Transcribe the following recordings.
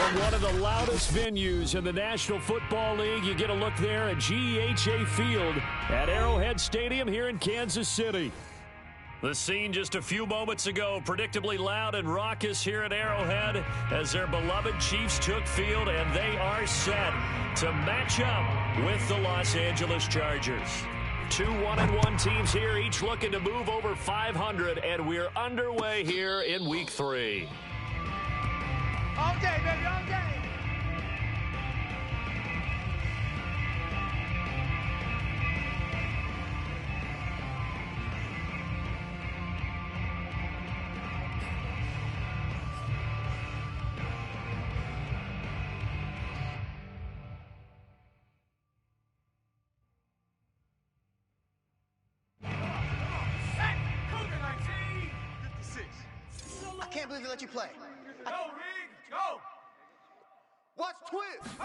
From one of the loudest venues in the National Football League, you get a look there at GEHA Field at Arrowhead Stadium here in Kansas City. The scene just a few moments ago, predictably loud and raucous here at Arrowhead as their beloved Chiefs took field, and they are set to match up with the Los Angeles Chargers. Two 1-1 teams here, each looking to move over 500, and we're underway here in Week 3. All day, baby, all day. I can't believe they let you play. Go, Reed, go! Watch twist!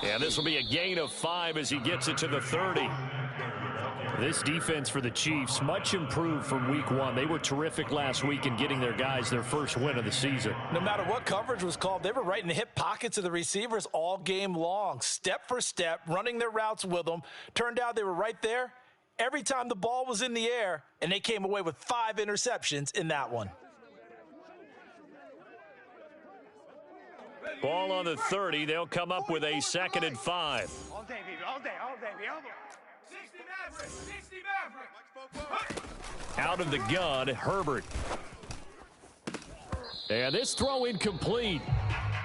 Yeah, this will be a gain of 5 as he gets it to the 30. This defense for the Chiefs, much improved from Week 1. They were terrific last week in getting their guys their first win of the season. No matter what coverage was called, they were right in the hip pockets of the receivers all game long, step for step, running their routes with them. Turned out they were right there every time the ball was in the air, and they came away with 5 interceptions in that one. Ball on the 30. They'll come up with a 2nd and 5. All day, baby, all day, all day, baby, all day. 60 Maverick. Out of the gun, Herbert. And this throw incomplete.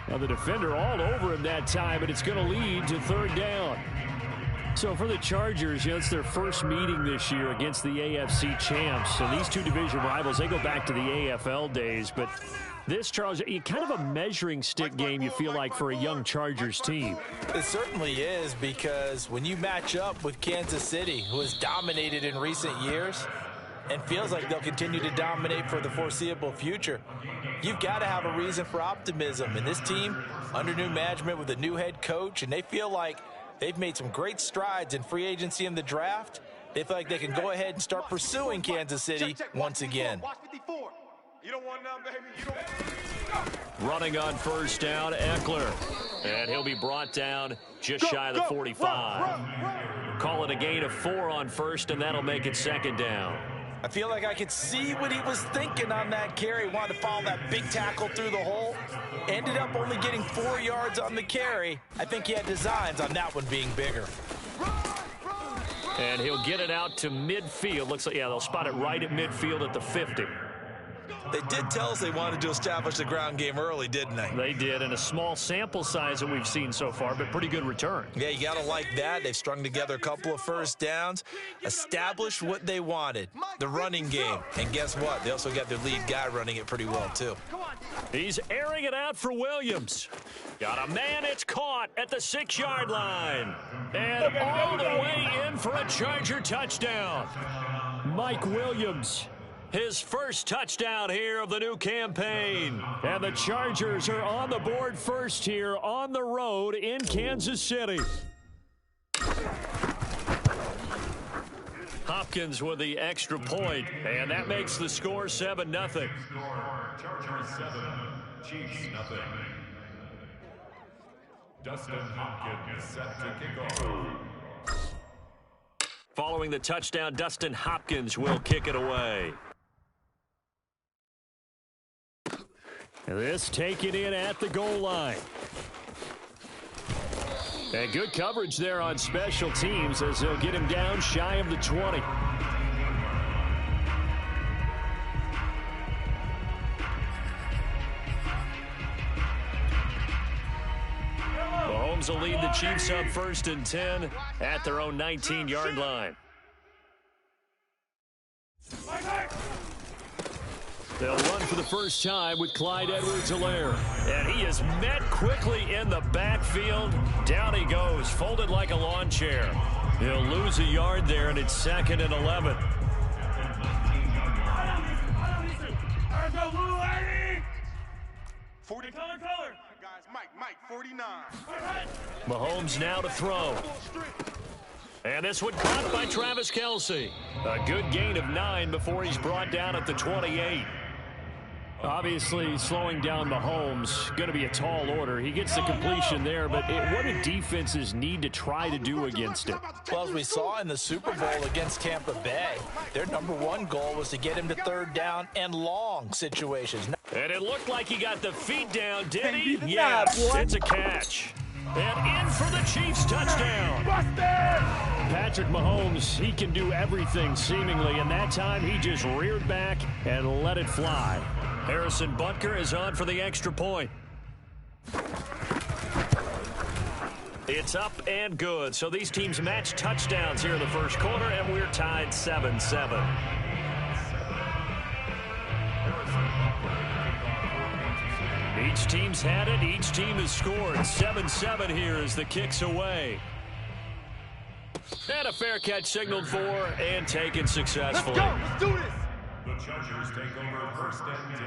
Now the defender all over him that time, and it's going to lead to 3rd down. So for the Chargers, it's their first meeting this year against the AFC champs. And these two division rivals, they go back to the AFL days. But this, Charles, kind of a measuring stick game, you feel like, for a young Chargers team. It certainly is, because when you match up with Kansas City, who has dominated in recent years and feels like they'll continue to dominate for the foreseeable future, you've got to have a reason for optimism. And this team, under new management with a new head coach, and they feel like they've made some great strides in free agency in the draft. They feel like they can go ahead and start pursuing Kansas City once again. Watch 54. You don't want none, baby. You don't want Running on 1st down, Eckler. And he'll be brought down just shy of the 45. Call it a gain of 4 on 1st, and that'll make it 2nd down. I feel like I could see what he was thinking on that carry. He wanted to follow that big tackle through the hole. Ended up only getting 4 yards on the carry. I think he had designs on that one being bigger. And he'll get it out to midfield. Looks like, yeah, they'll spot it right at midfield at the 50. They did tell us they wanted to establish the ground game early, didn't they? They did, and a small sample size that we've seen so far, but pretty good return. Yeah, you got to like that. They've strung together a couple of 1st downs, established what they wanted, the running game. And guess what? They also got their lead guy running it pretty well, too. He's airing it out for Williams. Got a man, it's caught at the 6-yard line. And all the way in for a Charger touchdown. Mike Williams. His first touchdown here of the new campaign. And the Chargers are on the board first here on the road in Kansas City. Hopkins with the extra point, and that makes the score 7-0. Chargers 7, Chiefs 0. Dustin Hopkins set to kick off. Following the touchdown, Dustin Hopkins will kick it away. This taken in at the goal line. And good coverage there on special teams as they'll get him down shy of the 20. Mahomes will lead the Chiefs up 1st and 10 at their own 19-yard line. They'll run for the first time with Clyde Edwards-Helaire. And he is met quickly in the backfield. Down he goes, folded like a lawn chair. He'll lose a yard there, and it's 2nd and 11. color. Guys, Mike, 49. Mahomes now to throw. And this one caught by Travis Kelce. A good gain of 9 before he's brought down at the 28. Obviously, slowing down Mahomes, going to be a tall order. He gets the completion there, but what do defenses need to try to do against it? Well, as we saw in the Super Bowl against Tampa Bay, their #1 goal was to get him to third down and long situations. And it looked like he got the feet down, did he? Yes, it's a catch. And in for the Chiefs touchdown. Patrick Mahomes, he can do everything seemingly, and that time he just reared back and let it fly. Harrison Butker is on for the extra point. It's up and good. So these teams match touchdowns here in the first quarter, and we're tied 7-7. Each team's had it. Each team has scored. 7-7 here as the kick's away. And a fair catch signaled for and taken successfully. Let's go. Let's do this. The Chargers take over first and 10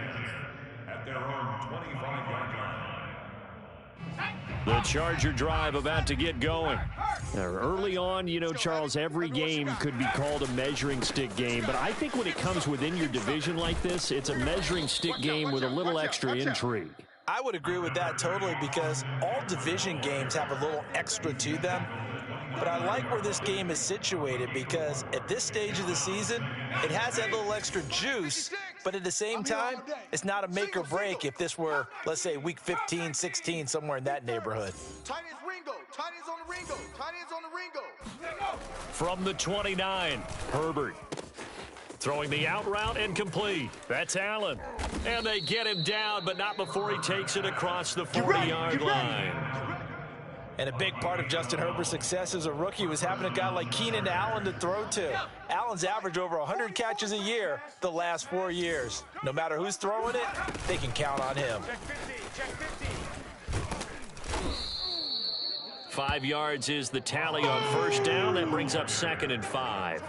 at their own 25-yard line. The Charger drive about to get going. Now, early on, you know, Charles, every game could be called a measuring stick game, but I think when it comes within your division like this, it's a measuring stick game with a little extra intrigue. I would agree with that totally because all division games have a little extra to them. But I like where this game is situated because at this stage of the season, it has that little extra juice, but at the same time, it's not a make or break if this were, let's say, week 15, 16, somewhere in that neighborhood. Tight ends Ringo. Tight ends on the Ringo. Tight ends on the Ringo. From the 29, Herbert. Throwing the out route and complete. That's Allen. And they get him down, but not before he takes it across the 40-yard line. And a big part of Justin Herbert's success as a rookie was having a guy like Keenan Allen to throw to. Allen's averaged over 100 catches a year the last 4 years. No matter who's throwing it, they can count on him. 5 yards is the tally on first down. That brings up 2nd and 5.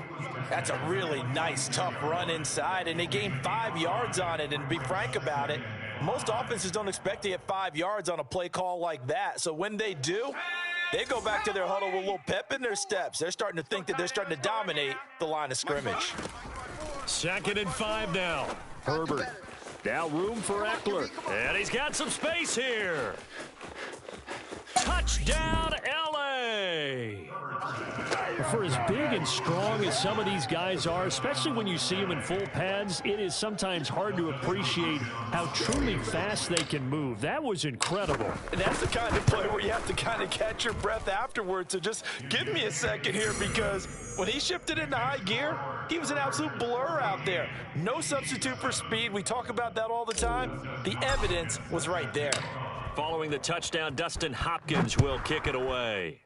That's a really nice, tough run inside, and they gained 5 yards on it. And to be frank about it, most offenses don't expect to get 5 yards on a play call like that. So when they do, they go back to their huddle with a little pep in their steps. They're starting to think that they're starting to dominate the line of scrimmage. 2nd and 5 now. Herbert. Now room for Eckler. And he's got some space here. Touchdown, L.A. For as big and strong as some of these guys are, especially when you see them in full pads, it is sometimes hard to appreciate how truly fast they can move. That was incredible. And that's the kind of play where you have to kind of catch your breath afterwards. So just give me a second here, because when he shifted into high gear, he was an absolute blur out there. No substitute for speed. We talk about that all the time. The evidence was right there. Following the touchdown, Dustin Hopkins will kick it away.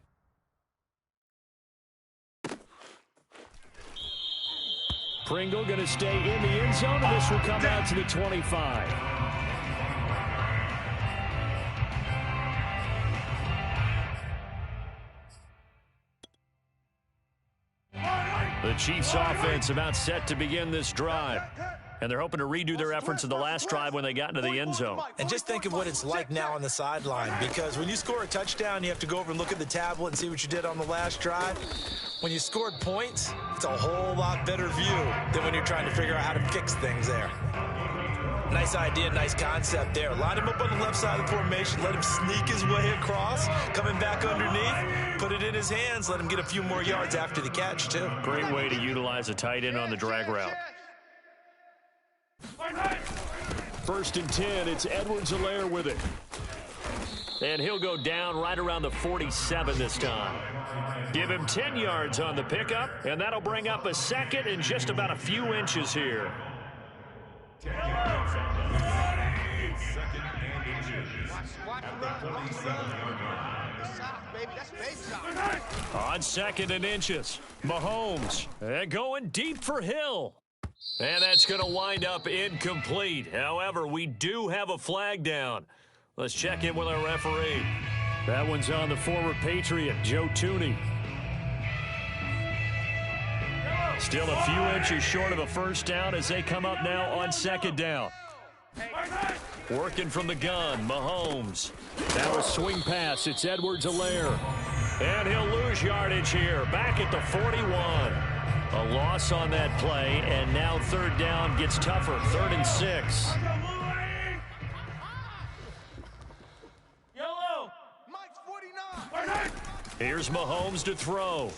Pringle going to stay in the end zone, and this will come out to the 25. The Chiefs offense about set to begin this drive. And they're hoping to redo their efforts of the last drive when they got into the end zone. And just think of what it's like now on the sideline, because when you score a touchdown, you have to go over and look at the tablet and see what you did on the last drive. When you scored points, it's a whole lot better view than when you're trying to figure out how to fix things there. Nice idea, nice concept there. Line him up on the left side of the formation, let him sneak his way across, coming back underneath, put it in his hands, let him get a few more yards after the catch, too. Great way to utilize a tight end on the drag route. 1st and 10, it's Edwards-Helaire with it. And he'll go down right around the 47 this time. Give him 10 yards on the pickup, and that'll bring up a 2nd and just about a few inches here. 10 yards on the play. 2nd and inches at the 47-yard line. On 2nd and inches, Mahomes going deep for Hill. And that's going to wind up incomplete. However, we do have a flag down. Let's check in with our referee. That one's on the former Patriot, Joe Tooney. Still a few inches short of a first down as they come up now on 2nd down. Working from the gun, Mahomes. Now a swing pass. It's Edwards-Helaire. And he'll lose yardage here. Back at the 41. A loss on that play, and now 3rd down gets tougher. 3rd and 6. Here's Mahomes to throw.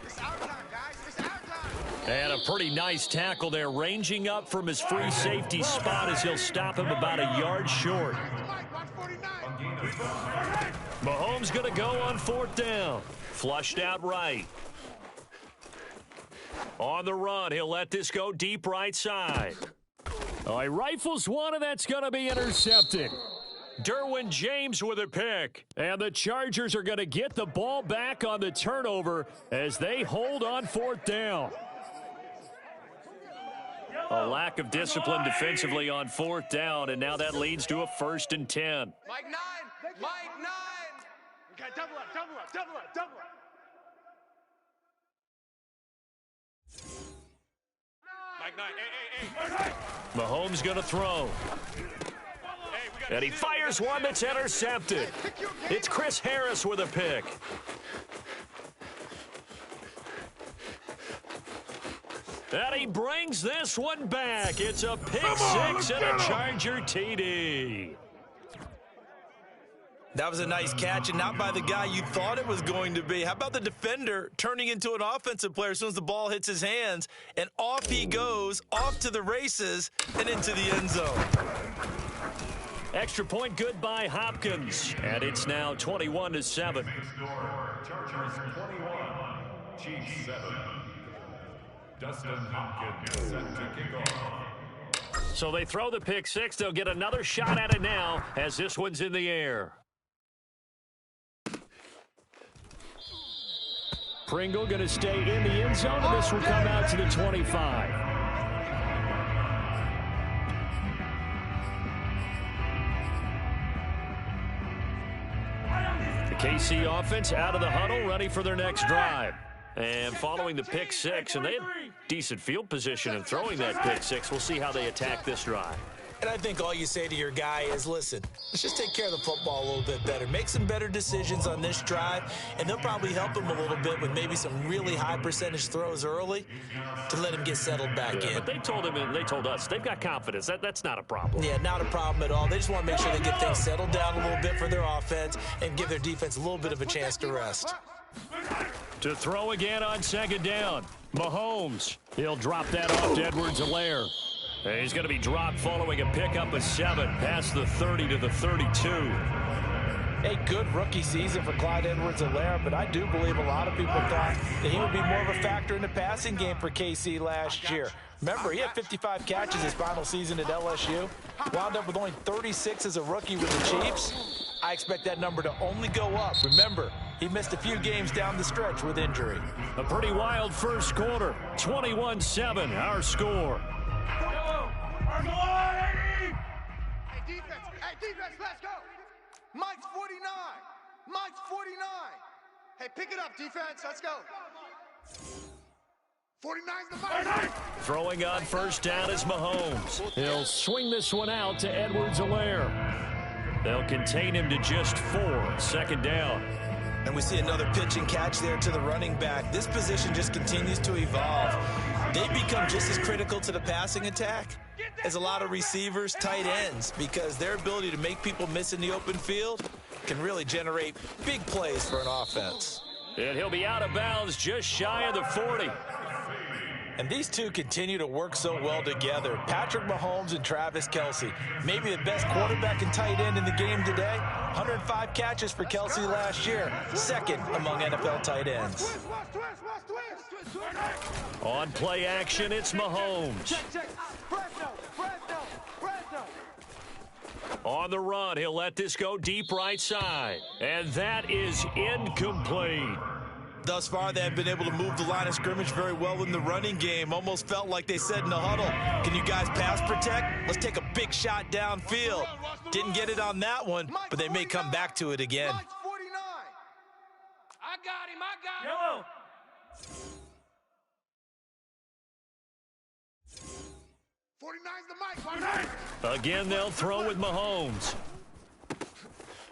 It's our time, guys. It's our time. And a pretty nice tackle there, ranging up from his free safety spot as he'll stop him about a yard short. Mahomes going to go on 4th down. Flushed out right. On the run, he'll let this go deep right side. Oh, he rifles one, and that's going to be intercepted. Derwin James with a pick. And the Chargers are going to get the ball back on the turnover as they hold on 4th down. A lack of discipline defensively on 4th down, and now that leads to a 1st and 10. Mike 9. Mike 9. Okay, double up, double up, double up, double up. Mike 9. Hey. Mahomes going to throw. And he fires one that's intercepted. It's Chris Harris with a pick. And he brings this one back. It's a pick six and a Charger TD. That was a nice catch, and not by the guy you thought it was going to be. How about the defender turning into an offensive player as soon as the ball hits his hands, and off he goes, off to the races, and into the end zone. Extra point good by Hopkins, and it's now 21-7. Chargers 21, Chiefs 7. Dustin Hopkins set to kick off. So they throw the pick six. They'll get another shot at it now as this one's in the air. Pringle going to stay in the end zone, and this will come out to the 25. The KC offense out of the huddle, ready for their next drive. And following the pick six, and they had decent field position in throwing that pick six. We'll see how they attack this drive. And I think all you say to your guy is, listen, let's just take care of the football a little bit better. Make some better decisions on this drive, and they'll probably help him a little bit with maybe some really high percentage throws early to let him get settled back in. But they told him, and they told us, they've got confidence. That's not a problem. Yeah, not a problem at all. They just want to make sure they get things settled down a little bit for their offense and give their defense a little bit of a chance to rest. To throw again on 2nd down. Mahomes. He'll drop that off to Edwards-Helaire. And he's going to be dropped following a pickup of 7 past the 30 to the 32. A good rookie season for Clyde Edwards-Helaire, but I do believe a lot of people thought that he would be more of a factor in the passing game for KC last year. Remember, he had 55 catches his final season at LSU. Wound up with only 36 as a rookie with the Chiefs. I expect that number to only go up. Remember, he missed a few games down the stretch with injury. A pretty wild first quarter. 21-7, our score. Hey, defense, let's go. Mike's 49. Mike's 49. Hey, pick it up, defense. Let's go. 49's the Mike. Throwing on 1st down is Mahomes. He'll swing this one out to Edwards-Helaire. They'll contain him to just 4. 2nd down. And we see another pitch and catch there to the running back. This position just continues to evolve. They become just as critical to the passing attack as a lot of receivers, tight ends, because their ability to make people miss in the open field can really generate big plays for an offense. And he'll be out of bounds just shy of the 40. And these two continue to work so well together. Patrick Mahomes and Travis Kelce. Maybe the best quarterback and tight end in the game today. 105 catches for Kelce last year. 2nd among NFL tight ends. On play action, it's Mahomes. On the run, he'll let this go deep right side. And that is incomplete. Thus far, they have been able to move the line of scrimmage very well in the running game. Almost felt like they said in the huddle, can you guys pass protect? Let's take a big shot downfield. Didn't get it on that one, but they may come back to it again. Mike's 49. I got him. Yellow. Again, they'll throw with Mahomes.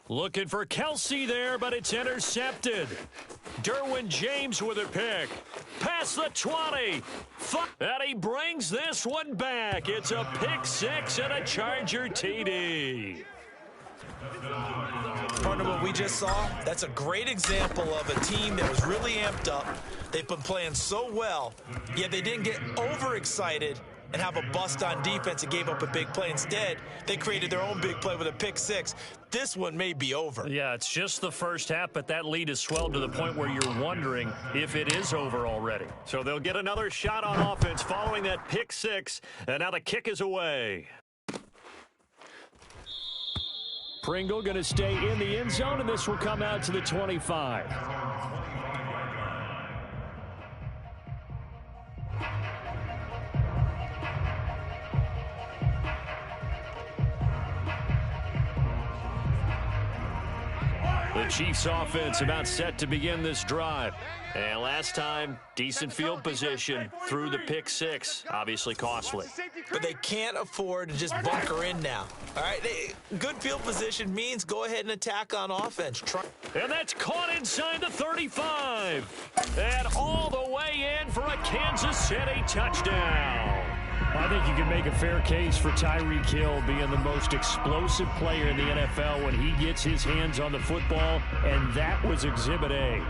Looking for Kelce there, but it's intercepted. Derwin James with a pick. Past the 20. And he brings this one back. It's a pick six and a Charger TD. Partner, what we just saw, that's a great example of a team that was really amped up. They've been playing so well, yet they didn't get overexcited and have a bust on defense and gave up a big play. Instead, they created their own big play with a pick six. This one may be over. Yeah, it's just the first half, but that lead has swelled to the point where you're wondering if it is over already. So they'll get another shot on offense following that pick six, and now the kick is away. Pringle going to stay in the end zone, and this will come out to the 25. The Chiefs offense about set to begin this drive. And last time, decent field position through the pick six. Obviously costly. But they can't afford to just bunker in now. All right, good field position means go ahead and attack on offense. And that's caught inside the 35. And all the way in for a Kansas City touchdown. I think you can make a fair case for Tyreek Hill being the most explosive player in the NFL when he gets his hands on the football, and that was Exhibit A.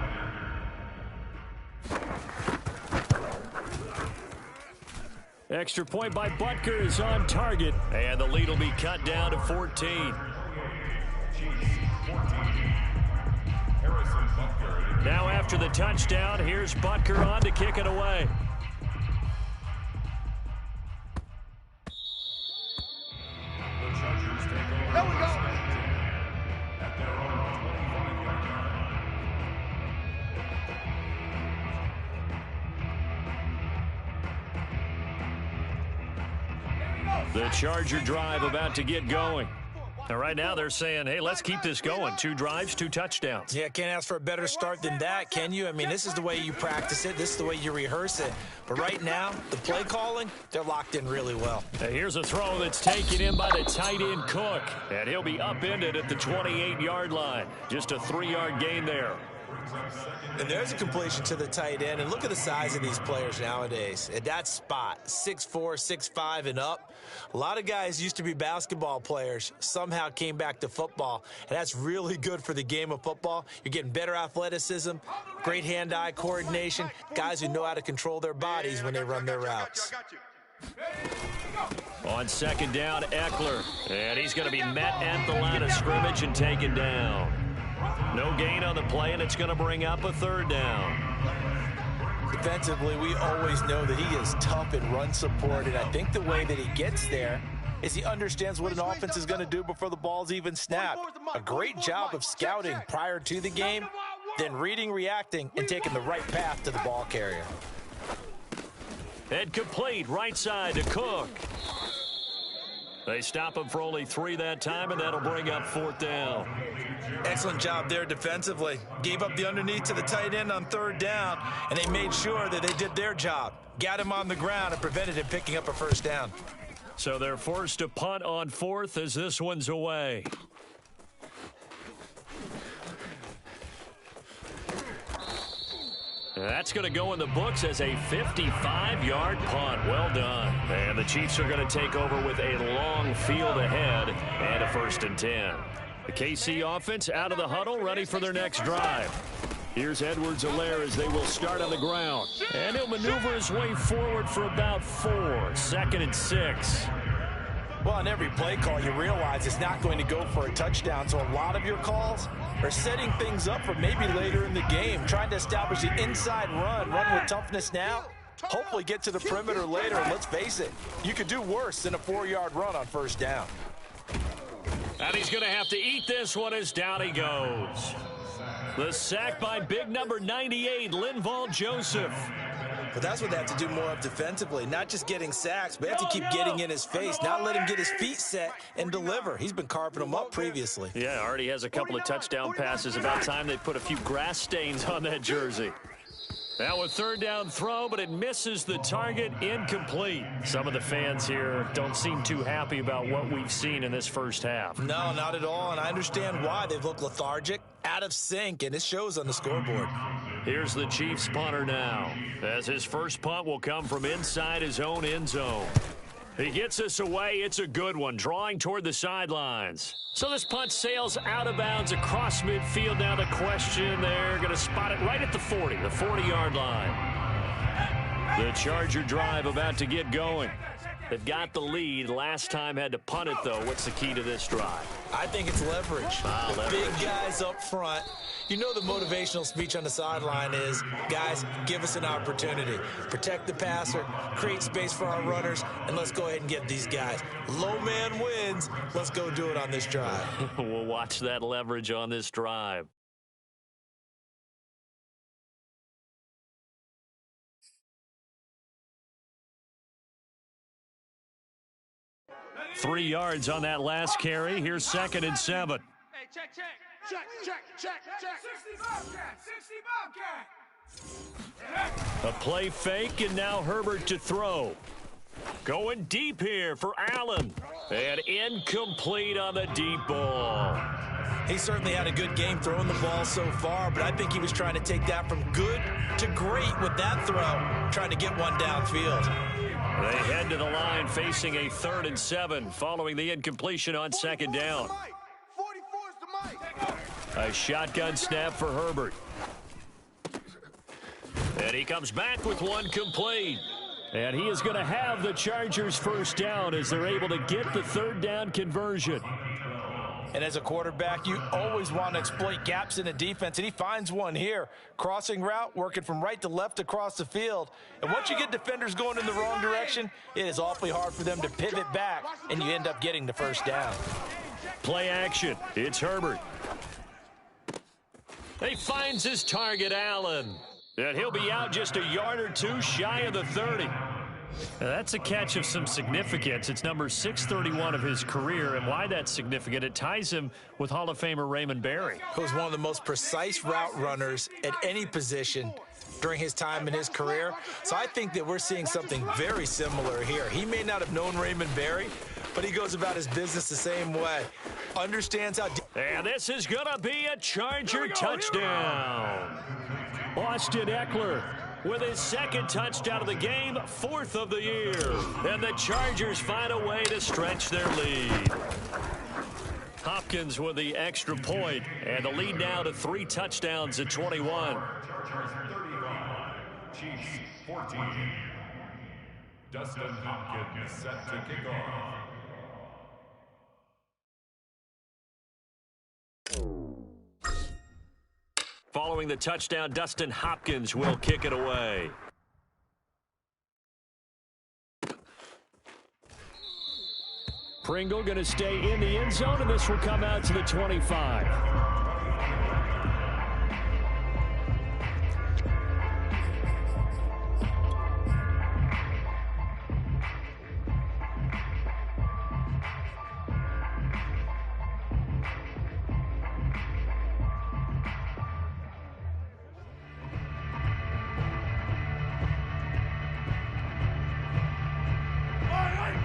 Extra point by Butker is on target, and the lead will be cut down to 14. Now after the touchdown, here's Butker on to kick it away. There we go. At their own 25-yard line. The Charger drive about to get going. And right now they're saying, hey, let's keep this going. 2 drives, 2 touchdowns. Yeah, can't ask for a better start than that, can you? I mean, this is the way you practice it. This is the way you rehearse it. But right now, the play calling, they're locked in really well. And here's a throw that's taken in by the tight end Cook. And he'll be upended at the 28-yard line. Just a 3-yard gain there. And there's a completion to the tight end. And look at the size of these players nowadays. At that spot, 6'4", 6'5", and up. A lot of guys used to be basketball players, somehow came back to football. And that's really good for the game of football. You're getting better athleticism, great hand-eye coordination, guys who know how to control their bodies when they run their routes. On second down, Eckler. And he's going to be met at the line of scrimmage and taken down. No gain on the play, and it's going to bring up a 3rd down. Defensively, we always know that he is tough in run support, and I think the way that he gets there is he understands what an offense is going to do before the ball's even snapped. A great job of scouting prior to the game, then reading, reacting, and taking the right path to the ball carrier. And complete, right side to Cook. They stop him for only 3 that time, and that'll bring up 4th down. Excellent job there defensively. Gave up the underneath to the tight end on 3rd down, and they made sure that they did their job. Got him on the ground and prevented him picking up a 1st down. So they're forced to punt on 4th as this one's away. That's going to go in the books as a 55-yard punt. Well done. And the Chiefs are going to take over with a long field ahead and a 1st and 10. The KC offense out of the huddle, ready for their next drive. Here's Edwards-Helaire as they will start on the ground. And he'll maneuver his way forward for about 4. 2nd and 6. Well, on every play call, you realize it's not going to go for a touchdown. So a lot of your calls are setting things up for maybe later in the game, trying to establish the inside run with toughness now, hopefully get to the perimeter later. And let's face it, you could do worse than a 4-yard run on 1st down. And he's going to have to eat this one as down he goes. The sack by big number 98, Linval Joseph. But that's what they have to do more of defensively, not just getting sacks, but they have to keep getting in his face, not let him get his feet set and deliver. He's been carving them up previously. Yeah, already has a couple of touchdown passes. About time they put a few grass stains on that jersey. Now a 3rd down throw, but it misses the target, incomplete. Some of the fans here don't seem too happy about what we've seen in this first half. No, not at all, and I understand why. They've looked lethargic, out of sync, and it shows on the scoreboard. Here's the Chiefs punter now, as his first punt will come from inside his own end zone. He gets us away. It's a good one, drawing toward the sidelines. So this punt sails out of bounds across midfield. Now the question, they're going to spot it right at the 40, the 40-yard line. The Charger drive about to get going. They've got the lead. Last time had to punt it, though. What's the key to this drive? I think it's leverage. Leverage. Big guys up front. You know the motivational speech on the sideline is, guys, give us an opportunity. Protect the passer, create space for our runners, and let's go ahead and get these guys. Low man wins. Let's go do it on this drive. We'll watch that leverage on this drive. Three yards on that last carry. Here's 2nd and 7. Hey, check. Check. 60 Bobcat. A play fake, and now Herbert to throw. Going deep here for Allen. And incomplete on the deep ball. He certainly had a good game throwing the ball so far, but I think he was trying to take that from good to great with that throw, trying to get one downfield. They head to the line facing a 3rd and 7 following the incompletion on 2nd down. 44's the mic. A shotgun snap for Herbert. And he comes back with one complete. And he is going to have the Chargers first down as they're able to get the 3rd down conversion. And as a quarterback, you always want to exploit gaps in the defense, and he finds one here. Crossing route, working from right to left across the field. And once you get defenders going in the wrong direction, it is awfully hard for them to pivot back, and you end up getting the first down. Play action. It's Herbert. He finds his target, Allen. And he'll be out just a yard or two shy of the 30. Now that's a catch of some significance. It's number 631 of his career, and why that's significant, it ties him with Hall of Famer Raymond Berry, who was one of the most precise route runners at any position during his time in his career. So I think that we're seeing something very similar here. He may not have known Raymond Berry, but he goes about his business the same way. Understands how... And this is going to be a Charger touchdown. Austin Eckler with his 2nd touchdown of the game, 4th of the year. And the Chargers find a way to stretch their lead. Hopkins with the extra point, and the lead now to 3 touchdowns at 21. Chargers 35, Chiefs 14. Dustin Hopkins set to kick off. Following the touchdown, Dustin Hopkins will kick it away. Pringle going to stay in the end zone, and this will come out to the 25.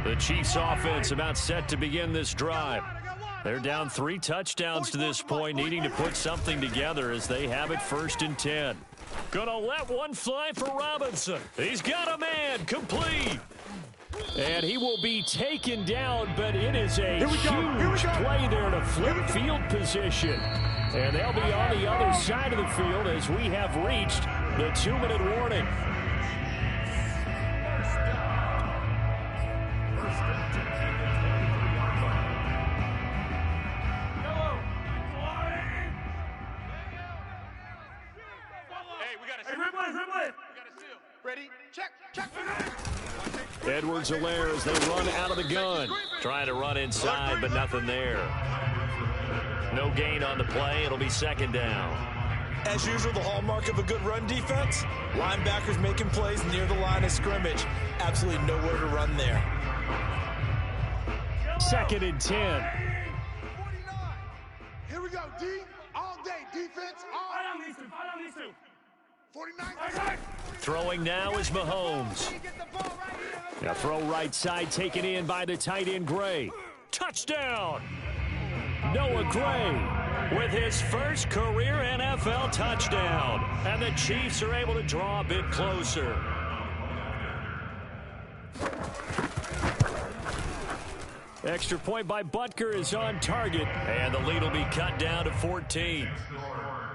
The Chiefs offense about set to begin this drive. They're down 3 touchdowns to this point, needing to put something together as they have it 1st and 10. Gonna let one fly for Robinson. He's got a man, complete. And he will be taken down, but it is a huge play there to flip field position. And they'll be on the other side of the field as we have reached the 2-minute warning. Ready? Check. Edwards-Helaire as they run out of the gun. Trying to run inside, but nothing there. No gain on the play. It'll be 2nd down. As usual, the hallmark of a good run defense, linebackers making plays near the line of scrimmage. Absolutely nowhere to run there. 2nd and 10. 49. Here we go, D. All day, defense. All. I don't need to. 49. Throwing now is Mahomes. Now throw right side, taken in by the tight end Gray. Touchdown! Noah Gray with his first career NFL touchdown. And the Chiefs are able to draw a bit closer. Extra point by Butker is on target, and the lead will be cut down to 14.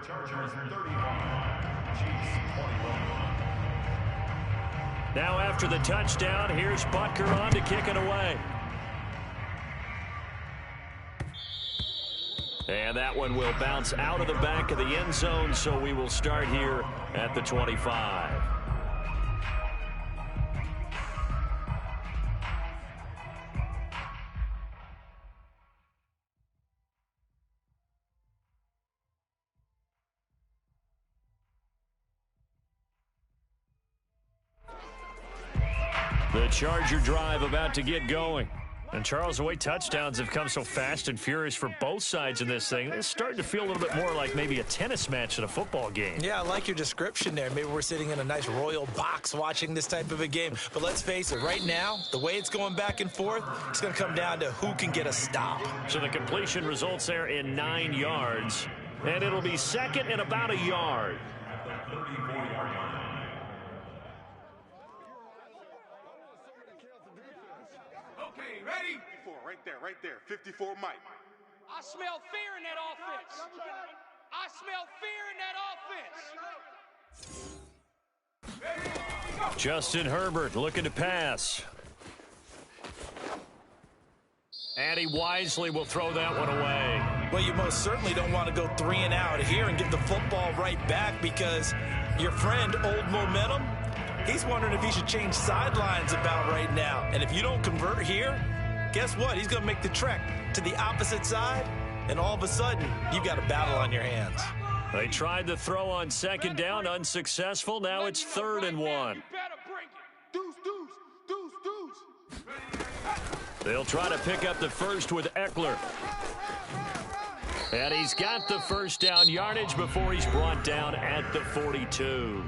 Chargers 35, Chiefs 21. Now after the touchdown, here's Butker on to kick it away. And that one will bounce out of the back of the end zone, so we will start here at the 25. The Charger drive about to get going. And, Charles, the way touchdowns have come so fast and furious for both sides in this thing, it's starting to feel a little bit more like maybe a tennis match than a football game. Yeah, I like your description there. Maybe we're sitting in a nice royal box watching this type of a game. But let's face it, right now, the way it's going back and forth, it's going to come down to who can get a stop. So the completion results there in 9 yards. And it'll be second and about a yard. Ready? 54, right there. 54, Mike. I smell fear in that offense. I smell fear in that offense. Justin Herbert looking to pass. And he wisely will throw that one away. Well, you most certainly don't want to go 3 and out here and give the football right back, because your friend, Old Momentum, he's wondering if he should change sidelines about right now. And if you don't convert here, guess what? He's going to make the trek to the opposite side, and all of a sudden, you've got a battle on your hands. They tried to throw on second down, unsuccessful. Now it's 3rd and 1. They'll try to pick up the first with Eckler. And he's got the first down yardage before he's brought down at the 42.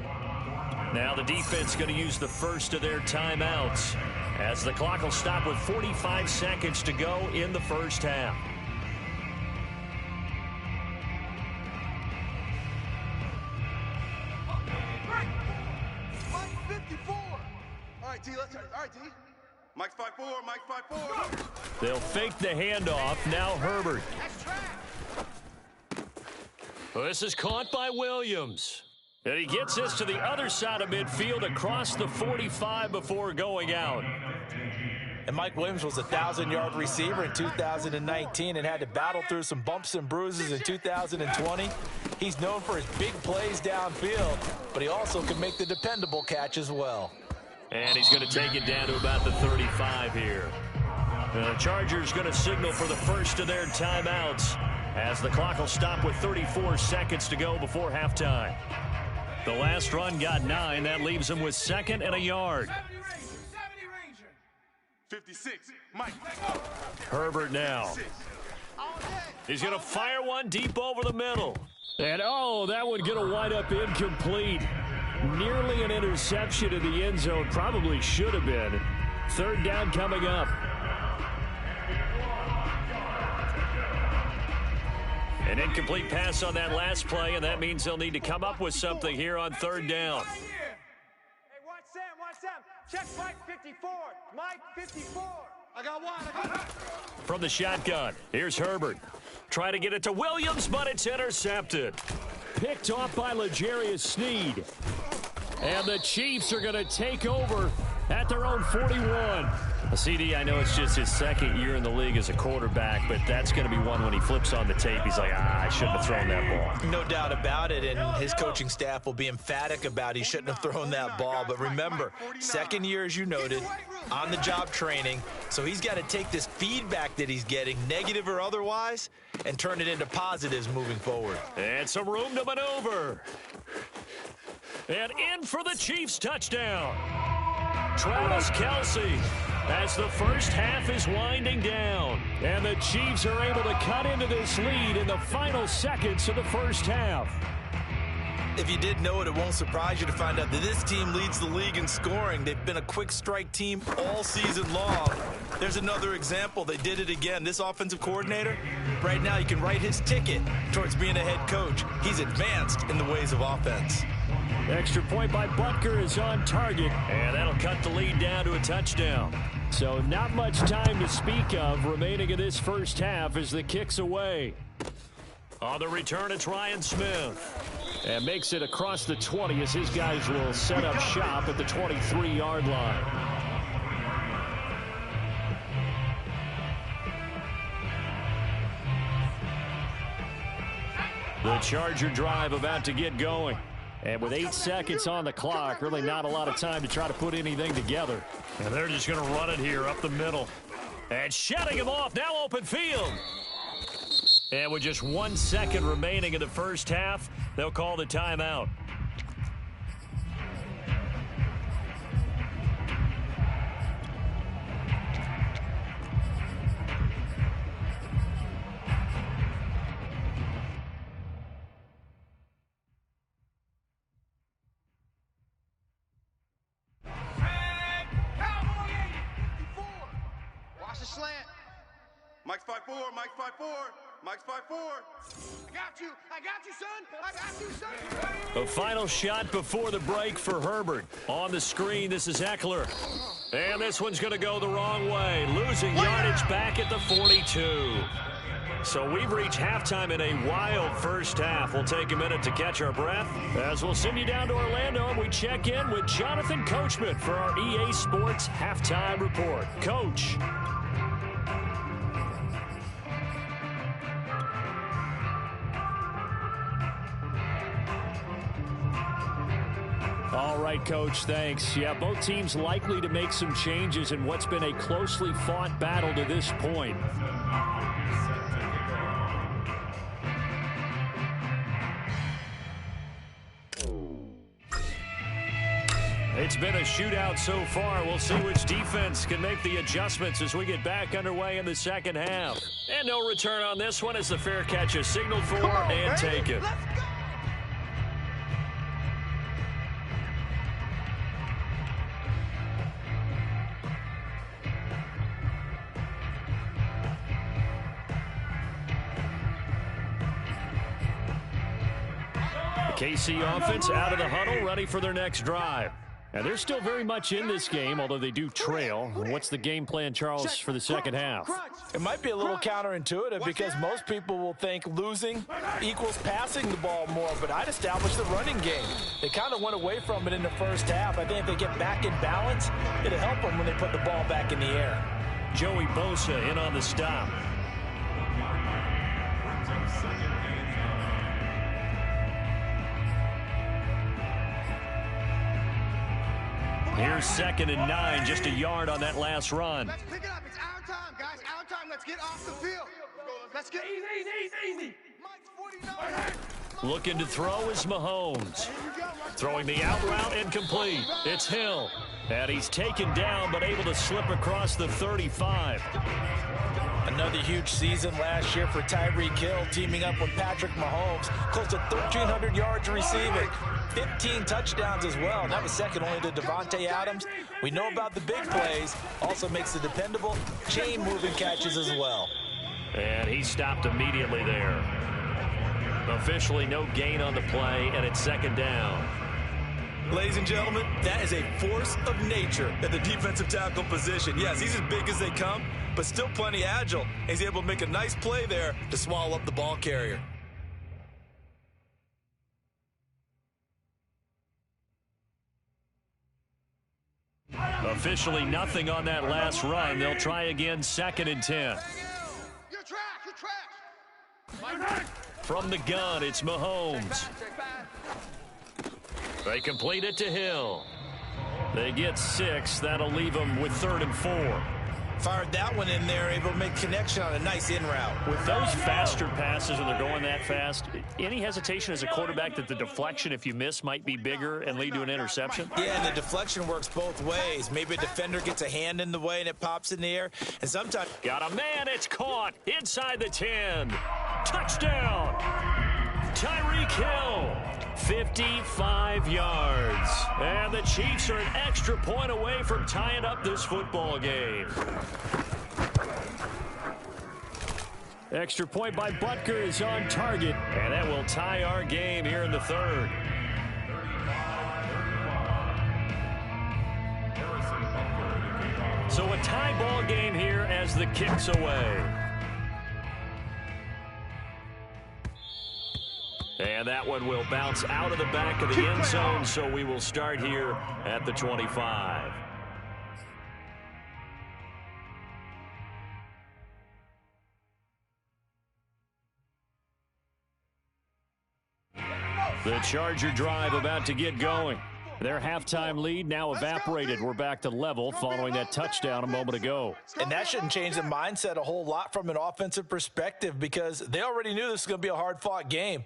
Now the defense going to use the first of their timeouts, as the clock will stop with 45 seconds to go in the first half. Mike 54. All right, T, let's start. All right, T. Mike's 5'4", Mike's 5'4". They'll fake the handoff. Now Herbert. Well, this is caught by Williams. And he gets this to the other side of midfield across the 45 before going out. And Mike Williams was a 1,000-yard receiver in 2019 and had to battle through some bumps and bruises in 2020. He's known for his big plays downfield, but he also can make the dependable catch as well. And he's going to take it down to about the 35 here. The Chargers going to signal for the first of their timeouts, as the clock will stop with 34 seconds to go before halftime. The last run got 9. That leaves him with 2nd and a yard. 56, Mike. Herbert now. He's going to fire one deep over the middle. And, oh, that one going to wind up incomplete. Nearly an interception in the end zone. Probably should have been. 3rd down coming up. An incomplete pass on that last play, and that means they'll need to come up with something here on 3rd down. Hey, watch Sam. Check Mike 54. Mike 54. I got one. From the shotgun, here's Herbert. Try to get it to Williams, but it's intercepted. Picked off by L'Jarius Sneed. And the Chiefs are going to take over at their own 41. CD, I know it's just his 2nd year in the league as a quarterback, but that's going to be one when he flips on the tape. He's like, I shouldn't have thrown that ball. No doubt about it, and his coaching staff will be emphatic about he shouldn't have thrown that ball. But remember, 2nd year, as you noted, on-the-job training, so he's got to take this feedback that he's getting, negative or otherwise, and turn it into positives moving forward. And some room to maneuver. And in for the Chiefs touchdown. Travis Kelce, as the first half is winding down. And the Chiefs are able to cut into this lead in the final seconds of the first half. If you did know it, it won't surprise you to find out that this team leads the league in scoring. They've been a quick strike team all season long. There's another example. They did it again. This offensive coordinator, right now, you can write his ticket towards being a head coach. He's advanced in the ways of offense. Extra point by Butker is on target, and that'll cut the lead down to a touchdown. So not much time to speak of remaining in this first half as the kick's away. On the return, it's Ryan Smith. And makes it across the 20 as his guys will set up shop at the 23-yard line. The Charger drive about to get going. And with 8 seconds on the clock, really not a lot of time to try to put anything together. And they're just going to run it here up the middle. And shutting him off, now open field. And with just 1 second remaining in the first half, they'll call the timeout. Watch the slant. Mike's 5'4", Mike's 5'4", Mike's 5'4". I got you, son. I got you, son. A final shot before the break for Herbert. On the screen, this is Eckler. And this one's going to go the wrong way. Losing yardage back at the 42. So we've reached halftime in a wild first half. We'll take a minute to catch our breath as we'll send you down to Orlando and we check in with Jonathan Coachman for our EA Sports Halftime Report. Coach. All right, Coach, thanks. Yeah, both teams likely to make some changes in what's been a closely fought battle to this point. It's been a shootout so far. We'll see which defense can make the adjustments as we get back underway in the second half. And no return on this one as the fair catch is signaled for and taken. KC offense out of the huddle, ready for their next drive. And they're still very much in this game, although they do trail. What's the game plan, Charles, for the second half? It might be a little counterintuitive because most people will think losing equals passing the ball more, but I'd establish the running game. They kind of went away from it in the first half. I think if they get back in balance, it'll help them when they put the ball back in the air. Joey Bosa in on the stop. Here's 2nd and 9, just a yard on that last run. Let's pick it up. It's our time, guys. Our time. Let's get off the field. Let's get easy. Mike's 49. Looking to throw is Mahomes. Throwing the out route incomplete. It's Hill. And he's taken down but able to slip across the 35. Another huge season last year for Tyreek Hill, teaming up with Patrick Mahomes. Close to 1,300 yards receiving. 15 touchdowns as well. And that was second only to Devontae Adams. We know about the big plays. Also makes the dependable chain-moving catches as well. And he stopped immediately there. Officially no gain on the play, and it's 2nd down. Ladies and gentlemen, that is a force of nature at the defensive tackle position. Yes, he's as big as they come, but still plenty agile. He's able to make a nice play there to swallow up the ball carrier. Officially nothing on that last run. They'll try again, 2nd and 10. You're trash. From the gun, it's Mahomes. They complete it to Hill. They get 6. That'll leave them with 3rd and 4. Fired that one in there, able to make connection on a nice in route. With those faster passes and they're going that fast, any hesitation as a quarterback that the deflection, if you miss, might be bigger and lead to an interception? Yeah, and the deflection works both ways. Maybe a defender gets a hand in the way and it pops in the air. And sometimes... Got a man, it's caught inside the 10. Touchdown! Tyreek Hill. 55 yards. And the Chiefs are an extra point away from tying up this football game. Extra point by Butker is on target, and that will tie our game here in the 3rd. So a tie the kicks away. And that one will bounce out of the back of the end zone, so we will start here at the 25. The Charger drive about to get going. Their halftime lead now evaporated. We're back to level following that touchdown a moment ago. And that shouldn't change the mindset a whole lot from an offensive perspective because they already knew this was going to be a hard-fought game.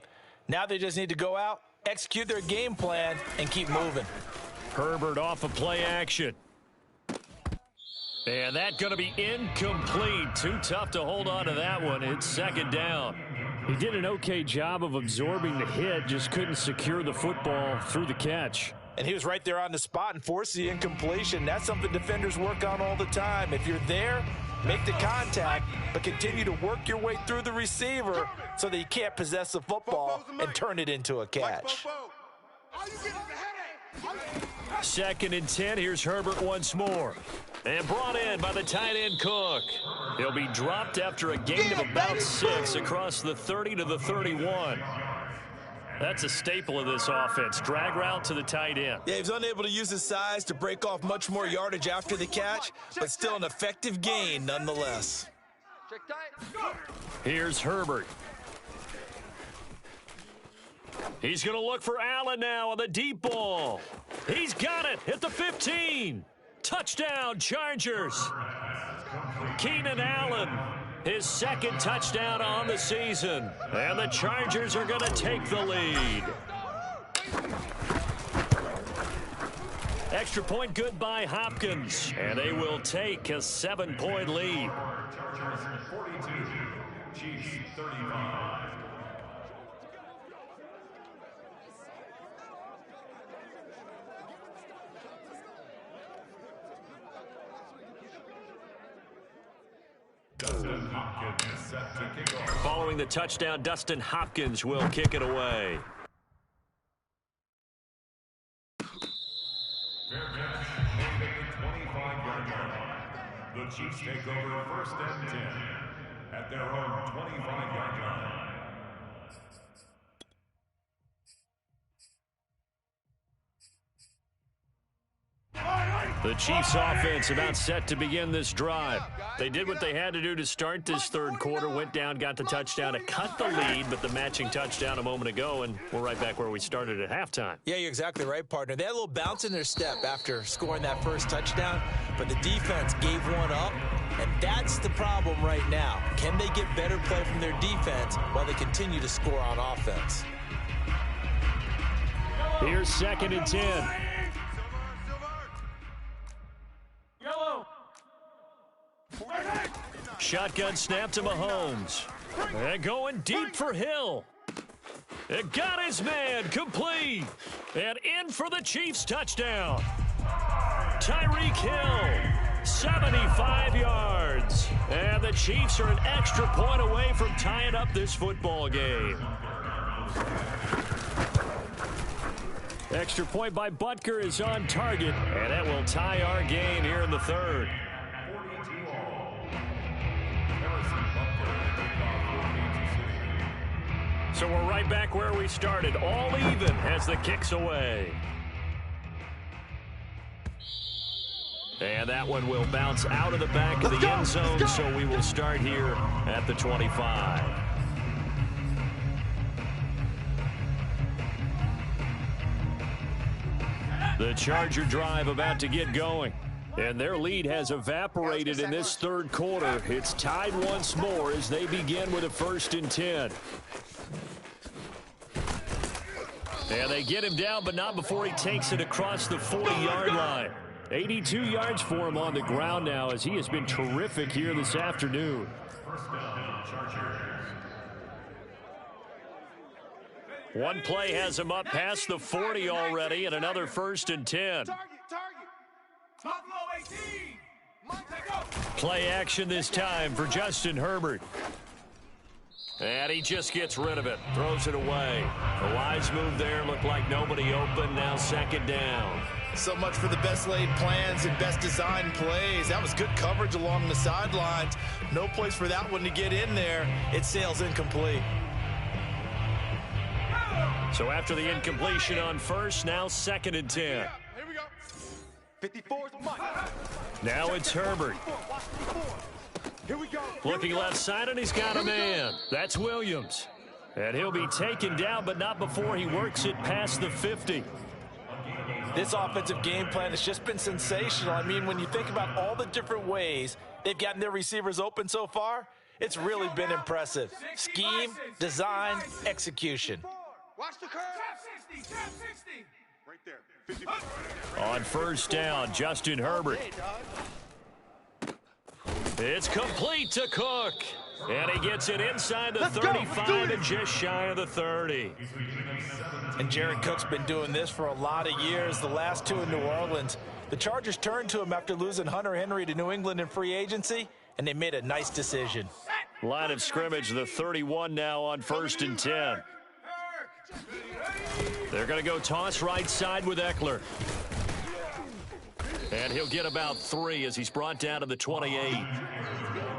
Now they just need to go out, execute their game plan, and keep moving. Herbert off of play action. And that's going to be incomplete. Too tough to hold on to that one. It's second down. He did an okay job of absorbing the hit, just couldn't secure the football through the catch. And he was right there on the spot and forced the incompletion. That's something defenders work on all the time. If you're there, make the contact, but continue to work your way through the receiver so that you can't possess the football and turn it into a catch. Second and 10. Here's Herbert once more. And brought in by the tight end Cook. He'll be dropped after a gain of about 6 across the 30 to the 31. That's a staple of this offense. Drag route to the tight end. Yeah, he was unable to use his size to break off much more yardage after the catch, but still an effective gain nonetheless. Here's Herbert. He's going to look for Allen now on the deep ball. He's got it at the 15. Touchdown, Chargers. Keenan Allen, his second touchdown on the season. And the Chargers are going to take the lead. Extra point good by Hopkins. And they will take a 7-point lead. Chargers 42, Chiefs 35. Dustin Hopkins set to kick off. Following the touchdown, Dustin Hopkins will kick it away. Fair catch made at the 25-yard line. The Chiefs take over first and 10 at their own 25-yard line. The Chiefs offense about set to begin this drive. They did what they had to do to start this third quarter, went down, got the touchdown to cut the lead, but the matching touchdown a moment ago, and we're right back where we started at halftime. Yeah, you're exactly right, partner. They had a little bounce in their step after scoring that first touchdown, but the defense gave one up, and that's the problem right now. Can they get better play from their defense while they continue to score on offense? Here's second and 10. Shotgun snap to Mahomes. And going deep for Hill. It got his man complete. And in for the Chiefs touchdown. Tyreek Hill, 75 yards. And the Chiefs are an extra point away from tying up this football game. Extra point by Butker is on target. And that will tie our game here in the third. So we're right back where we started, all even as the kick's away. And that one will bounce out of the back of the end zone, so we will start here at the 25. The Charger drive about to get going. And their lead has evaporated in this third quarter. It's tied once more as they begin with a 1st and 10. And they get him down, but not before he takes it across the 40-yard line. 82 yards for him on the ground now as he has been terrific here this afternoon. First down, Chargers. One play has him up past the 40 already, and another 1st and 10. Play action this time for Justin Herbert. And he just gets rid of it, throws it away. The wise move there, looked like nobody open, now second down. So much for the best laid plans and best designed plays. That was good coverage along the sidelines. No place for that one to get in there. It sails incomplete. So after the incompletion on first, now 2nd and 10. Here we go. 54 is Mike. Now it's Herbert. Here we go. Looking left side, and he's got a man. That's Williams. And he'll be taken down, but not before he works it past the 50. This offensive game plan has just been sensational. I mean, when you think about all the different ways they've gotten their receivers open so far, it's really been impressive. Scheme, design, execution. Watch the curve. Right there. 54. On first down, Justin Herbert. It's complete to Cook. And he gets it inside the 35 and just shy of the 30. And Jared Cook's been doing this for a lot of years, the last two in New Orleans. The Chargers turned to him after losing Hunter Henry to New England in free agency, and they made a nice decision. Line of scrimmage, the 31 now on 1st and 10. They're going to go toss right side with Eckler. And he'll get about 3 as he's brought down to the 28.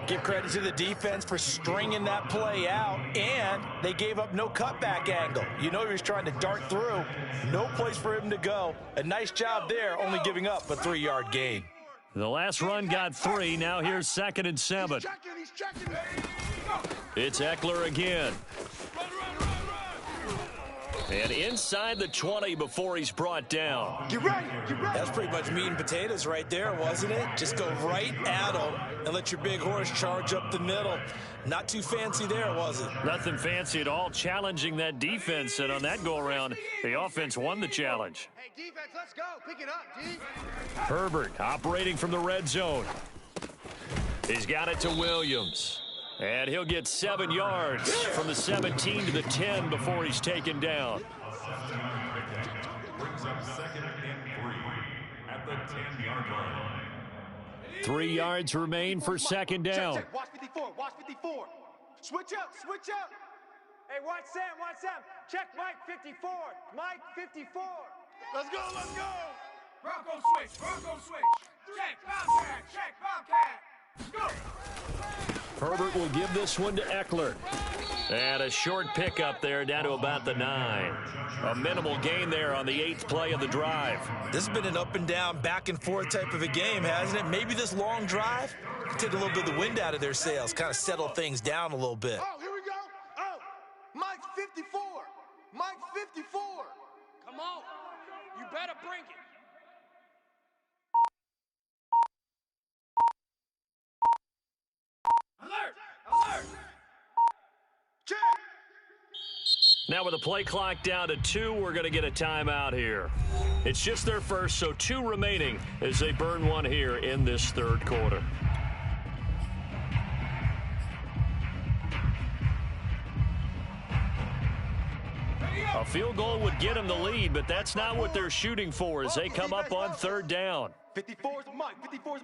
Give credit to the defense for stringing that play out, and they gave up no cutback angle. You know he was trying to dart through. No place for him to go. A nice job there, only giving up a 3-yard gain. The last run got 3. Now here's 2nd and 7. He's checking. It's Eckler again. And inside the 20 before he's brought down. Get ready. That's pretty much meat and potatoes right there, wasn't it? Just go right at him and let your big horse charge up the middle. Not too fancy there, was it? Nothing fancy at all, challenging that defense. And on that go-around, the offense won the challenge. Hey, defense, let's go. Pick it up, D. Herbert operating from the red zone. He's got it to Williams. And he'll get 7 yards from the 17 to the 10 before he's taken down. Brings up 2nd and 3 at the 10-yard line. 3 yards remain for 2nd down. Check. Watch 54. Switch out. Hey, watch Sam. Check Mike 54. Mike 54. Let's go. Bronco switch. Check, Bobcat. Go. Herbert will give this one to Eckler. And a short pickup there down to about the 9. A minimal gain there on the 8th play of the drive. This has been an up and down, back and forth type of a game, hasn't it? Maybe this long drive can take a little bit of the wind out of their sails, kind of settle things down a little bit. Oh, here we go. Oh, Mike 54. Come on. You better bring it. Alert! Check. Now with the play clock down to 2, we're going to get a timeout here. It's just their first, so 2 remaining as they burn one here in this 3rd quarter. A field goal would get them the lead, but that's not what they're shooting for as they come up on 3rd down. 54 is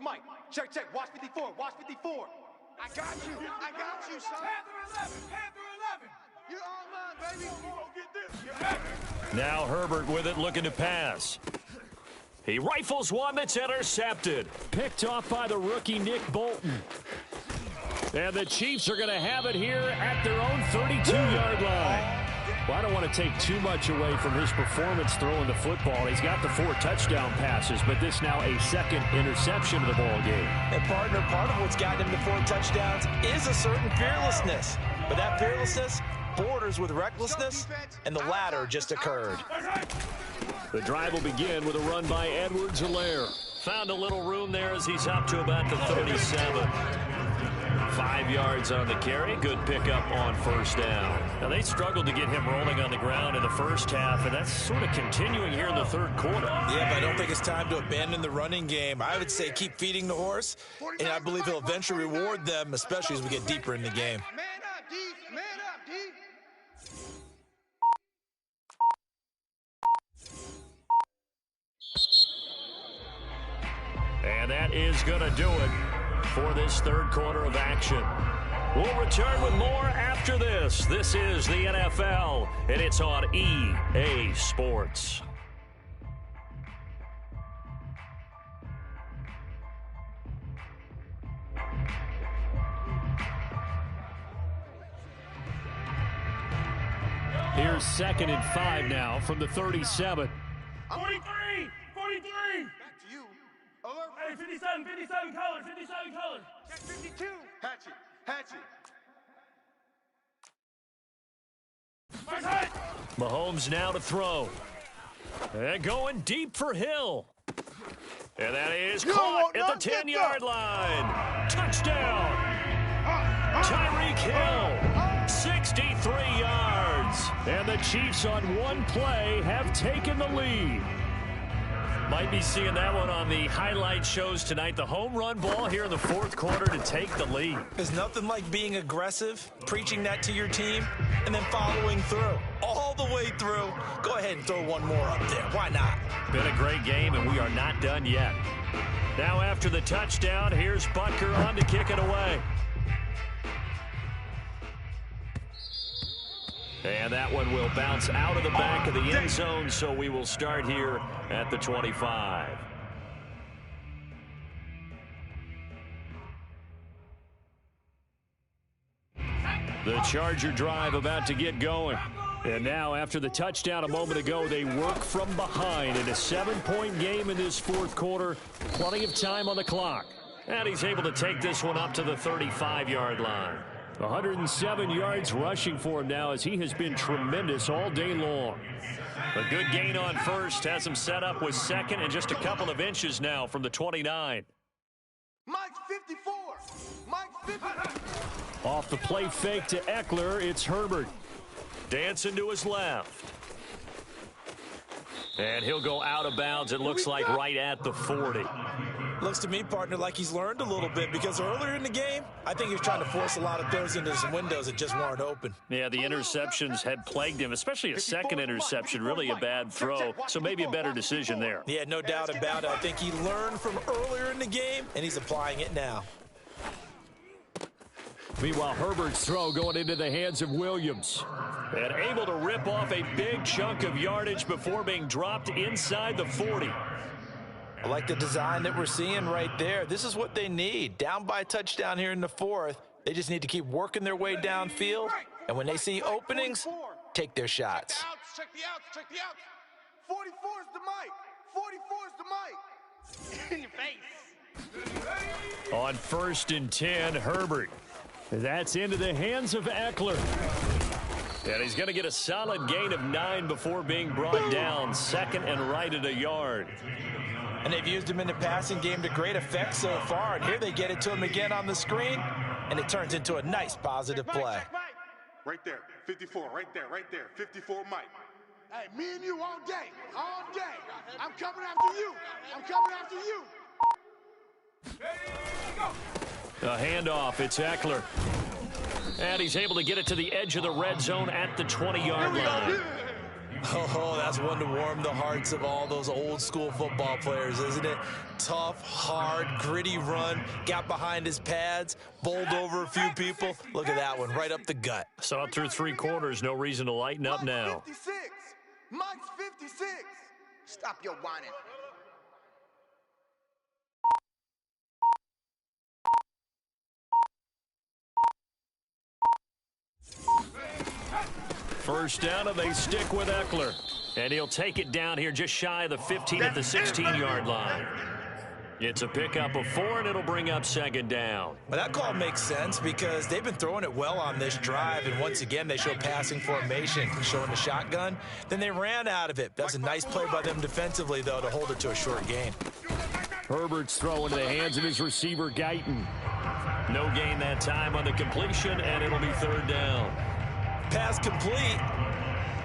Mike. Check. Watch 54. I got you, son. Panther 11. You're all mine, baby. Go get this. Now Herbert with it, looking to pass. He rifles one that's intercepted. Picked off by the rookie Nick Bolton. And the Chiefs are going to have it here at their own 32-yard line. Well, I don't want to take too much away from his performance throwing the football. He's got the 4 touchdown passes, but this now a 2nd interception of the ball game. And partner, part of what's gotten him to 4 touchdowns is a certain fearlessness. But that fearlessness borders with recklessness, and the latter just occurred. The drive will begin with a run by Edwards-Helaire. Found a little room there as he's up to about the 37. 5 yards on the carry. Good pickup on 1st down. Now, they struggled to get him rolling on the ground in the first half, and that's sort of continuing here in the 3rd quarter. Yeah, but I don't think it's time to abandon the running game. I would say keep feeding the horse, and I believe he'll eventually reward them, especially as we get deeper in the game. Man up, D. And that is going to do it for this 3rd quarter of action. We'll return with more after this. This is the NFL, and it's on EA Sports. Here's 2nd and 5 now from the 37. 43! 43! Back to you. Alert. Hey, 57, 57 colors, 57 colors. Check 52. Hatchet. Hatchet. First hit. Mahomes now to throw. And going deep for Hill. And that is caught at the 10-yard line. Touchdown. Tyreek Hill, 63 yards. And the Chiefs on one play have taken the lead. Might be seeing that one on the highlight shows tonight. The home run ball here in the 4th quarter to take the lead. There's nothing like being aggressive, preaching that to your team, and then following through. All the way through. Go ahead and throw one more up there. Why not? Been a great game, and we are not done yet. Now after the touchdown, here's Butker on to kick it away. And that one will bounce out of the back of the end zone, so we will start here at the 25. The Charger drive about to get going. And now, after the touchdown a moment ago, they work from behind in a 7-point game in this 4th quarter. Plenty of time on the clock. And he's able to take this one up to the 35-yard line. 107 yards rushing for him now as he has been tremendous all day long. A good gain on first has him set up with 2nd and just a couple of inches now from the 29. Mike's 54. Mike's 50. Off the play fake to Eckler, it's Herbert. Dancing to his left. And he'll go out of bounds, it looks like right at the 40. Looks to me, partner, like he's learned a little bit because earlier in the game, I think he was trying to force a lot of throws into some windows that just weren't open. Yeah, the interceptions had plagued him, especially a second interception, really a bad throw, so maybe a better decision there. Yeah, no doubt about it. I think he learned from earlier in the game, and he's applying it now. Meanwhile, Herbert's throw going into the hands of Williams. And able to rip off a big chunk of yardage before being dropped inside the 40. I like the design that we're seeing right there. This is what they need. Down by a touchdown here in the 4th. They just need to keep working their way downfield. And when they see openings, take their shots. Check the outs. Check the outs. 44 is the mic. 44 is the mic. In your face. On 1st and 10, Herbert. That's into the hands of Eckler. And he's going to get a solid gain of 9 before being brought down. 2nd and right at a yard. And they've used him in the passing game to great effect so far. And here they get it to him again on the screen. And it turns into a nice positive play. Right there. 54. Right there. 54 Mike. Hey, me and you all day. All day. I'm coming after you. I'm coming after you. A handoff, it's Eckler. And he's able to get it to the edge of the red zone at the 20-yard line. Oh, that's one to warm the hearts of all those old school football players, isn't it? Tough, hard, gritty run, got behind his pads, bowled over a few people. Look at that one, right up the gut. Saw it through 3 quarters, no reason to lighten up now. Mike's 56. Mike's 56. Stop your whining. First down, and they stick with Eckler. And he'll take it down here just shy of the 15 at the 16-yard line. It's a pickup of 4, and it'll bring up 2nd down. Well, that call makes sense because they've been throwing it well on this drive, and once again, they show passing formation, showing the shotgun. Then they ran out of it. That's a nice play by them defensively, though, to hold it to a short gain. Herbert's throw into the hands of his receiver, Guyton. No gain that time on the completion, and it'll be 3rd down. Pass complete,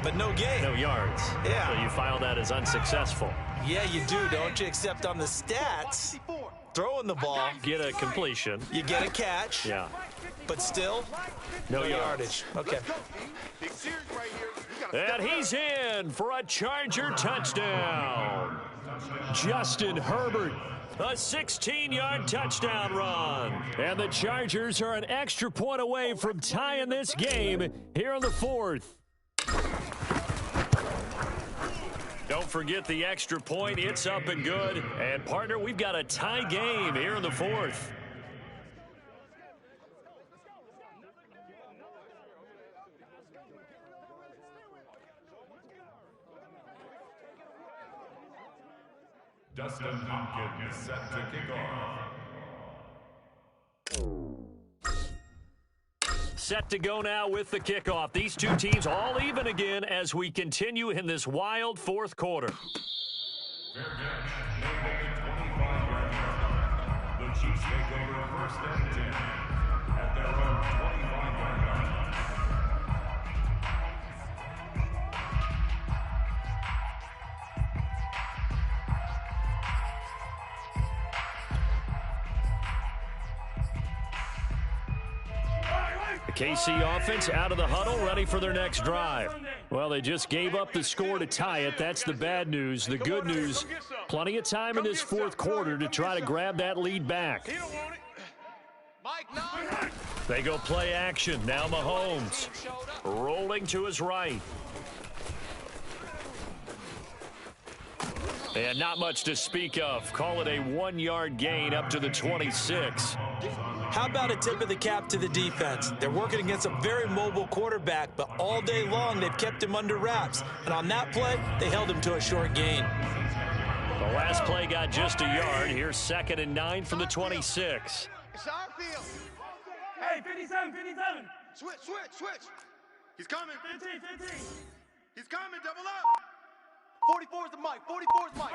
but no gain. No yards. Yeah. So you file that as unsuccessful. Yeah, you do, don't you? Except on the stats, throwing the ball, Get a completion. you get a catch, Yeah. but still, No yardage. Okay. Big series right here. You gotta And he's in for a Charger touchdown. Justin Herbert. A 16-yard touchdown run. And the Chargers are an extra point away from tying this game here in the 4th. Don't forget the extra point. It's up and good. And, partner, we've got a tie game here in the 4th. Dustin Hopkins set to kick off. Set to go now with the kickoff. These two teams all even again as we continue in this wild fourth quarter. Fair catch, made at the 25-yard line. The Chiefs take over first and 10 at their own 25-yard line. The KC offense out of the huddle, ready for their next drive. Well, they just gave up the score to tie it. That's the bad news. The good news, plenty of time in this fourth quarter to try to grab that lead back. They go play action. Now Mahomes rolling to his right. And not much to speak of. Call it a 1-yard gain up to the 26. How about a tip of the cap to the defense? They're working against a very mobile quarterback, but all day long they've kept him under wraps. And on that play, they held him to a short gain. The last play got just a yard. Here's 2nd and 9 from the 26. It's our field. Hey, 57, 57. Switch. He's coming. 15. He's coming. Double up. 44 is the mic. 44 is Mike.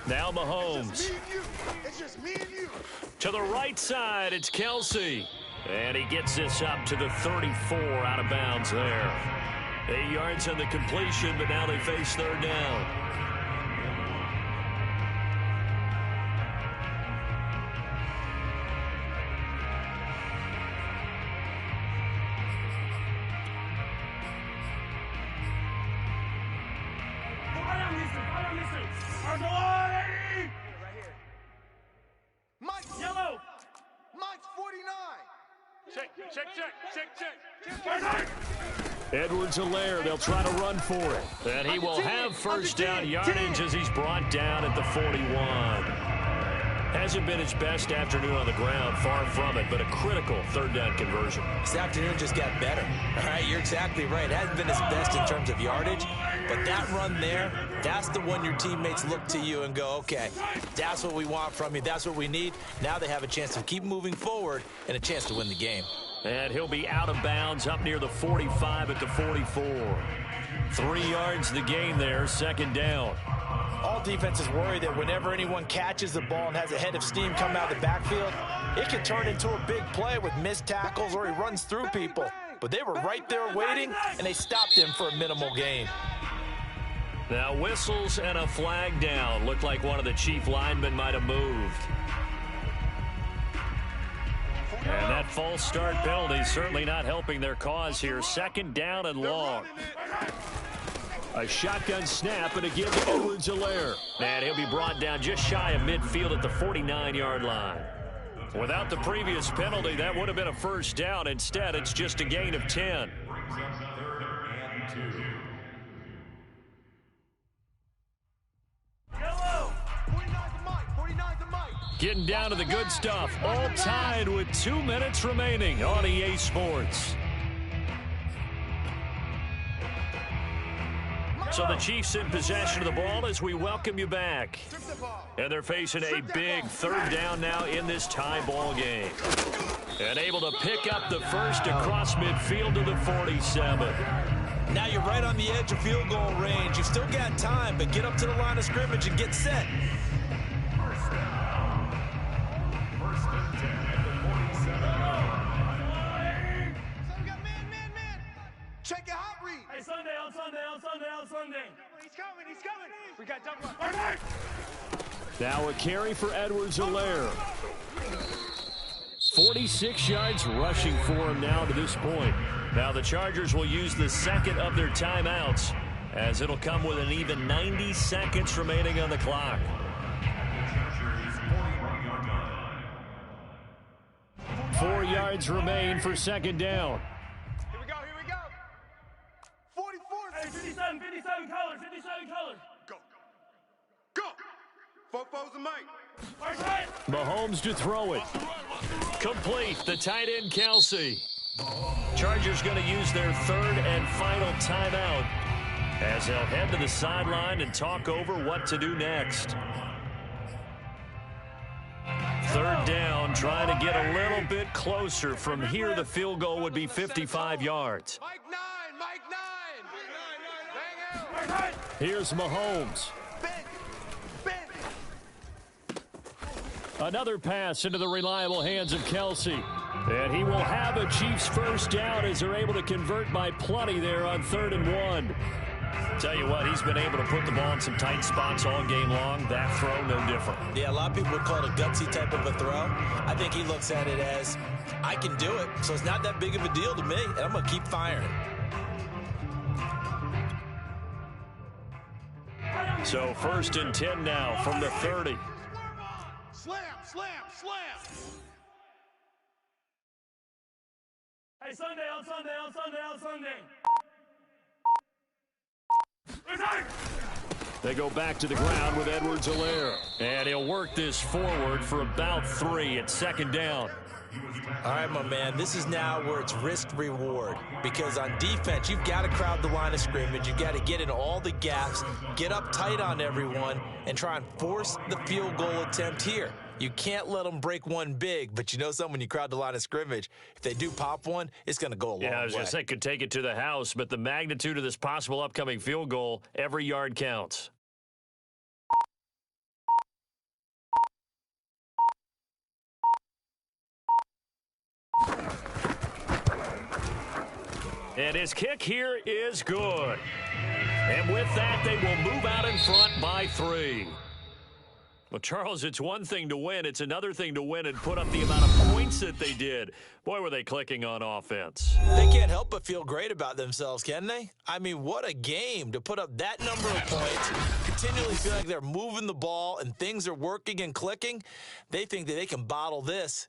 Now Mahomes. Me and you. It's just me and you. To the right side, it's Kelsey. And he gets this up to the 34 out of bounds there. 8 yards on the completion, but now they face third down. Mike, yellow. Mike's 49. Check. Edwards-Helaire, they'll try to run for it. And he will have first down yardage as he's brought down at the 41. Hasn't been his best afternoon on the ground, far from it, but a critical third down conversion. This afternoon just got better. All right, you're exactly right. It hasn't been his best in terms of yardage, but that run there, that's the one your teammates look to you and go, okay, that's what we want from you. That's what we need. Now they have a chance to keep moving forward and a chance to win the game. And he'll be out of bounds up near the 45 at the 44. 3 yards the gain there, 2nd down. All defenses worry that whenever anyone catches the ball and has a head of steam come out of the backfield, it can turn into a big play with missed tackles or he runs through people. But they were right there waiting, and they stopped him for a minimal gain. Now whistles and a flag down. Looked like one of the Chief linemen might have moved. And that false start penalty certainly not helping their cause here. 2nd down and long. A shotgun snap, and again to Edwards-Helaire. And he'll be brought down just shy of midfield at the 49-yard line. Without the previous penalty, that would have been a first down. Instead, it's just a gain of 10. Yellow. 49's the mic. 49's the mic. Getting down to the good stuff. All tied with 2 minutes remaining on EA Sports. So the Chiefs in possession of the ball as we welcome you back. And they're facing a big third down now in this tie ball game. And able to pick up the first across midfield to the 47. Now you're right on the edge of field goal range. You've still got time, but get up to the line of scrimmage and get set. First and 10 at the 47. So we got man. Check your hot read. Hey, Sunday. He's coming. We got double up. Now a carry for Edwards-Helaire. 46 yards rushing for him now to this point. Now the Chargers will use the second of their timeouts as it'll come with an even 90 seconds remaining on the clock. 4 yards remain for 2nd down. Here we go. 44. Hey, 57 colors. Go. Fofo's the mic. Mahomes to throw it. Complete. The tight end, Kelsey. Chargers going to use their third and final timeout as they'll head to the sideline and talk over what to do next. 3rd down, trying to get a little bit closer. From here, the field goal would be 55 yards. Mike 9, Mike 9. Bang out. Here's Mahomes. Another pass into the reliable hands of Kelsey. And he will have a Chiefs first down as they're able to convert by plenty there on 3rd and 1. Tell you what, he's been able to put the ball in some tight spots all game long. That throw, no different. Yeah, a lot of people would call it a gutsy type of a throw. I think he looks at it as, I can do it, so it's not that big of a deal to me, and I'm going to keep firing. So 1st and 10 now from the 30. Slam, slam, slam. Hey, Sunday, on Sunday, on Sunday, on Sunday. They go back to the ground with Edwards-Helaire. And he'll work this forward for about 3 at 2nd down. All right, my man, this is now where it's risk-reward. Because on defense, you've got to crowd the line of scrimmage. You've got to get in all the gaps, get up tight on everyone, and try and force the field goal attempt here. You can't let them break one big, but you know something, when you crowd the line of scrimmage, if they do pop one, it's going to go a long way. Yeah, I was going to say, could take it to the house, but the magnitude of this possible upcoming field goal, every yard counts. And his kick here is good. And with that, they will move out in front by 3. Well, Charles, it's one thing to win. It's another thing to win and put up the amount of points that they did. Boy, were they clicking on offense. They can't help but feel great about themselves, can they? I mean, what a game to put up that number of points, continually feel like they're moving the ball and things are working and clicking. They think that they can bottle this